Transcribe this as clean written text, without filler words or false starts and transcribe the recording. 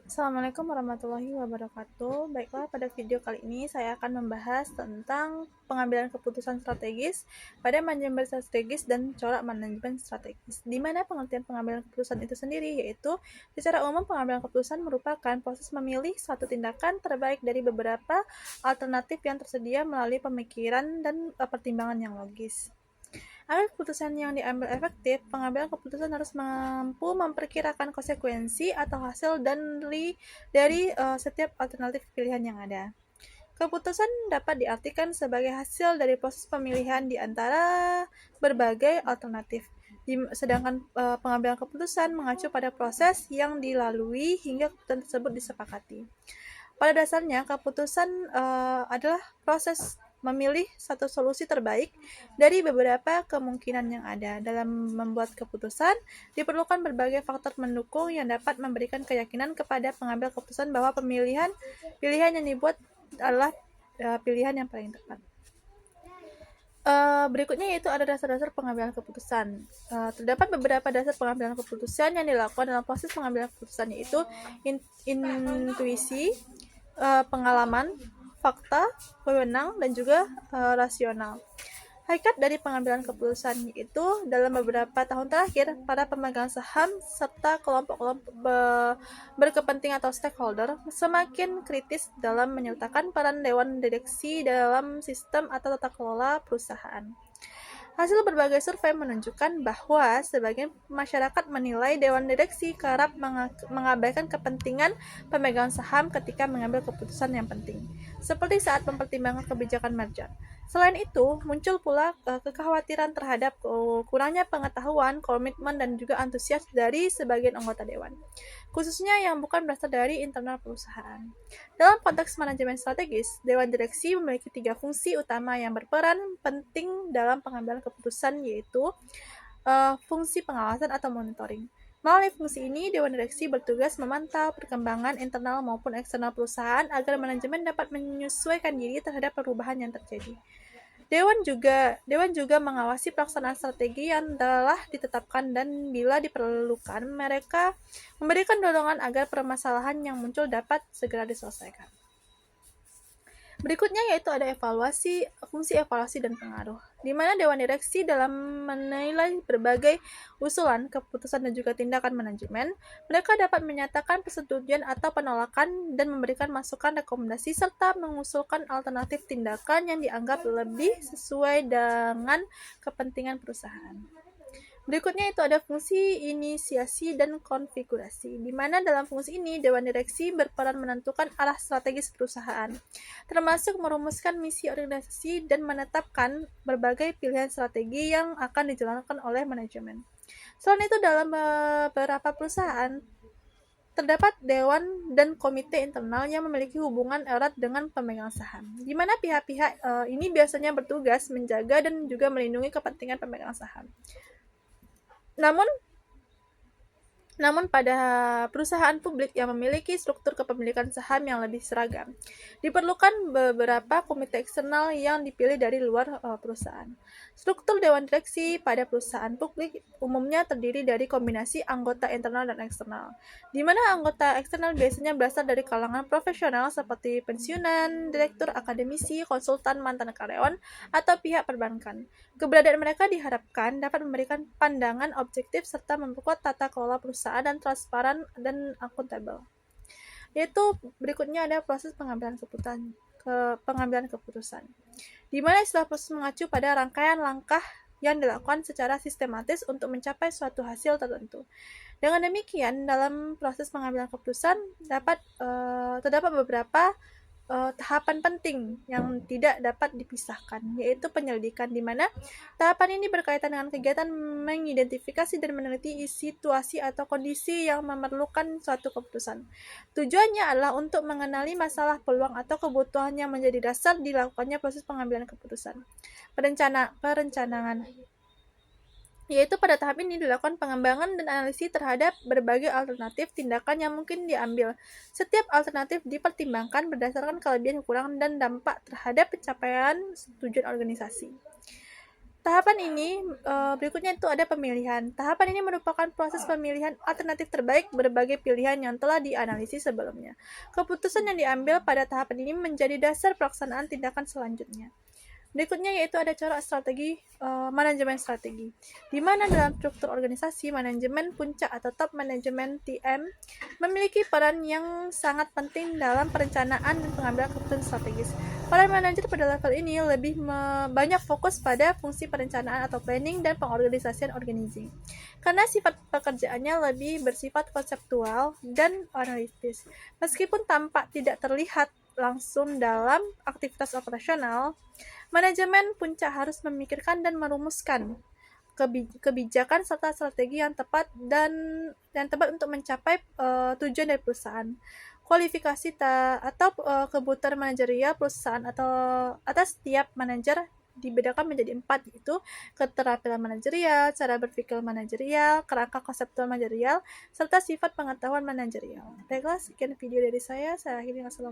Assalamualaikum warahmatullahi wabarakatuh. Baiklah, pada video kali ini saya akan membahas tentang pengambilan keputusan strategis pada manajemen strategis dan corak manajemen strategis. Di mana pengertian pengambilan keputusan itu sendiri, yaitu secara umum pengambilan keputusan merupakan proses memilih suatu tindakan terbaik dari beberapa alternatif yang tersedia melalui pemikiran dan pertimbangan yang logis. Agar keputusan yang diambil efektif, pengambilan keputusan harus mampu memperkirakan konsekuensi atau hasil dari setiap alternatif pilihan yang ada. Keputusan dapat diartikan sebagai hasil dari proses pemilihan di antara berbagai alternatif. Sedangkan pengambilan keputusan mengacu pada proses yang dilalui hingga keputusan tersebut disepakati. Pada dasarnya, keputusan adalah proses memilih satu solusi terbaik dari beberapa kemungkinan yang ada. Dalam membuat keputusan, diperlukan berbagai faktor mendukung yang dapat memberikan keyakinan kepada pengambil keputusan bahwa pilihan yang dibuat adalah pilihan yang paling tepat. Berikutnya yaitu ada dasar-dasar pengambilan keputusan. Terdapat beberapa dasar pengambilan keputusan yang dilakukan dalam proses pengambilan keputusan, yaitu intuisi, pengalaman, fakta, wewenang, dan juga rasional. Hakikat dari pengambilan keputusan itu dalam beberapa tahun terakhir, para pemegang saham serta kelompok-kelompok berkepentingan atau stakeholder semakin kritis dalam menyertakan peran dewan direksi dalam sistem atau tata kelola perusahaan. Hasil berbagai survei menunjukkan bahwa sebagian masyarakat menilai dewan direksi kerap mengabaikan kepentingan pemegang saham ketika mengambil keputusan yang penting, seperti saat mempertimbangkan kebijakan merger. Selain itu, muncul pula kekhawatiran terhadap kurangnya pengetahuan, komitmen, dan juga antusias dari sebagian anggota dewan, khususnya yang bukan berasal dari internal perusahaan. Dalam konteks manajemen strategis, dewan direksi memiliki 3 fungsi utama yang berperan penting dalam pengambilan keputusan, yaitu fungsi pengawasan atau monitoring. Melalui fungsi ini, dewan direksi bertugas memantau perkembangan internal maupun eksternal perusahaan agar manajemen dapat menyesuaikan diri terhadap perubahan yang terjadi. Dewan juga mengawasi pelaksanaan strategi yang telah ditetapkan dan bila diperlukan, mereka memberikan dorongan agar permasalahan yang muncul dapat segera diselesaikan. Berikutnya yaitu ada fungsi evaluasi dan pengaruh, di mana dewan direksi dalam menilai berbagai usulan, keputusan, dan juga tindakan manajemen, mereka dapat menyatakan persetujuan atau penolakan dan memberikan masukan, rekomendasi, serta mengusulkan alternatif tindakan yang dianggap lebih sesuai dengan kepentingan perusahaan. Berikutnya itu ada fungsi inisiasi dan konfigurasi, di mana dalam fungsi ini Dewan Direksi berperan menentukan arah strategis perusahaan, termasuk merumuskan misi organisasi dan menetapkan berbagai pilihan strategi yang akan dijalankan oleh manajemen. Selain itu, dalam beberapa perusahaan, terdapat dewan dan komite internal yang memiliki hubungan erat dengan pemegang saham, di mana pihak-pihak ini biasanya bertugas menjaga dan juga melindungi kepentingan pemegang saham. Namun pada perusahaan publik yang memiliki struktur kepemilikan saham yang lebih seragam, diperlukan beberapa komite eksternal yang dipilih dari luar perusahaan. Struktur dewan direksi pada perusahaan publik umumnya terdiri dari kombinasi anggota internal dan eksternal, di mana anggota eksternal biasanya berasal dari kalangan profesional seperti pensiunan, direktur, akademisi, konsultan, mantan karyawan, atau pihak perbankan. Keberadaan mereka diharapkan dapat memberikan pandangan objektif serta memperkuat tata kelola perusahaan dan transparan dan akuntabel. Yaitu berikutnya ada proses pengambilan keputusan, di mana istilah proses mengacu pada rangkaian langkah yang dilakukan secara sistematis untuk mencapai suatu hasil tertentu. Dengan demikian, dalam proses pengambilan keputusan terdapat beberapa tahapan penting yang tidak dapat dipisahkan, yaitu penyelidikan, di mana tahapan ini berkaitan dengan kegiatan mengidentifikasi dan meneliti situasi atau kondisi yang memerlukan suatu keputusan. Tujuannya adalah untuk mengenali masalah, peluang, atau kebutuhan yang menjadi dasar dilakukannya proses pengambilan keputusan. Perencanaan, yaitu pada tahap ini dilakukan pengembangan dan analisis terhadap berbagai alternatif tindakan yang mungkin diambil. Setiap alternatif dipertimbangkan berdasarkan kelebihan, kekurangan, dan dampak terhadap pencapaian tujuan organisasi. Tahapan ini berikutnya itu ada pemilihan. Tahapan ini merupakan proses pemilihan alternatif terbaik berbagai pilihan yang telah dianalisis sebelumnya. Keputusan yang diambil pada tahapan ini menjadi dasar pelaksanaan tindakan selanjutnya. Berikutnya yaitu ada corak strategi manajemen strategi, di mana dalam struktur organisasi manajemen puncak atau top manajemen TM memiliki peran yang sangat penting dalam perencanaan dan pengambilan keputusan strategis. Para manajer pada level ini lebih banyak fokus pada fungsi perencanaan atau planning dan pengorganisasian organizing, karena sifat pekerjaannya lebih bersifat konseptual dan analitis. Meskipun tampak tidak terlihat langsung dalam aktivitas operasional, manajemen puncak harus memikirkan dan merumuskan kebijakan serta strategi yang tepat untuk mencapai tujuan dari perusahaan. Kualifikasi atau kebutuhan manajerial perusahaan atau atas setiap manajer dibedakan menjadi 4, yaitu keterampilan manajerial, cara berpikir manajerial, kerangka konseptual manajerial, serta sifat pengetahuan manajerial. Baiklah, sekian video dari saya. Saya akhiri. Wassalamualaikum.